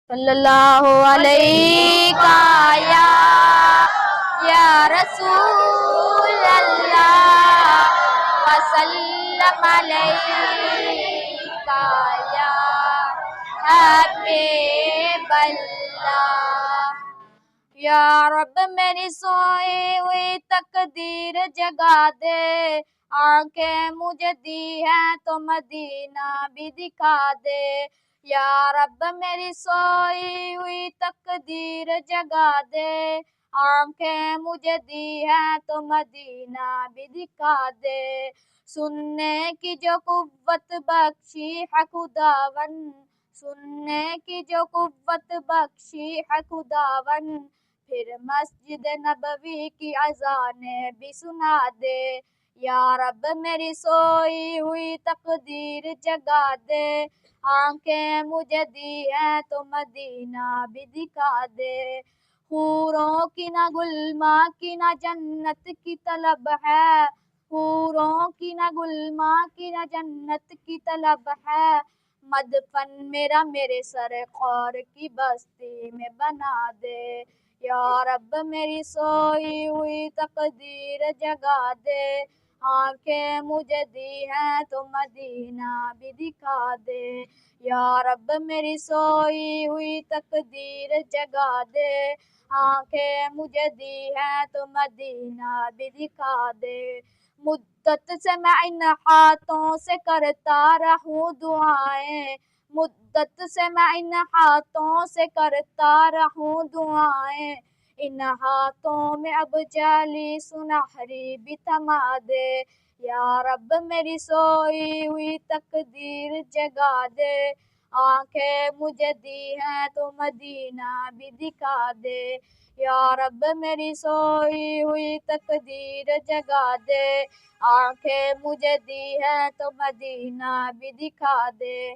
सल्लल्लाहु अलैहि या रसूल अल्लाह वसल्लम अलैका या हबीब अल्लाह। या रब मेरी सोई हुई तकदीर जगा दे, आंखें मुझे दी है तो मदीना भी दिखा दे। या रब मेरी सोई हुई तकदीर जगा दे, आंखें मुझे दी है तो मदीना भी दिखा दे। सुनने की जो कुव्वत बख्शी है खुदावन, सुनने की जो कुव्वत बख्शी है खुदावन, फिर मस्जिद नबवी की अज़ानें भी सुना दे। या रब मेरी सोई हुई तकदीर जगा दे, आंखें मुझे दी है तो मदीना भी दिखा दे। हूरों की ना गुलमा की ना जन्नत की तलब है, हूरों की ना गुलमा की ना जन्नत की तलब है, मदफन मेरा मेरे सरकार की बस्ती में बना दे। या रब मेरी सोई हुई तकदीर जगा दे, आंखें मुझे दी हैं तो मदीना भी दिखा दे। या रब मेरी सोई हुई तकदीर जगा दे, आंखें मुझे दी हैं तो मदीना भी दिखा दे। मुद्दत से मैं इन हाथों से करता रहूं दुआएं, मुद्दत से मैं इन हाथों से करता रहूं दुआएं, इन हाथों में अब जाली सुनहरी भी थमा दे। या रब मेरी सोई हुई तकदीर जगा दे, आंखें मुझे दी हैं तो मदीना भी दिखा दे। या रब मेरी सोई हुई तकदीर जगा दे, आंखें मुझे दी हैं तो मदीना भी दिखा दे।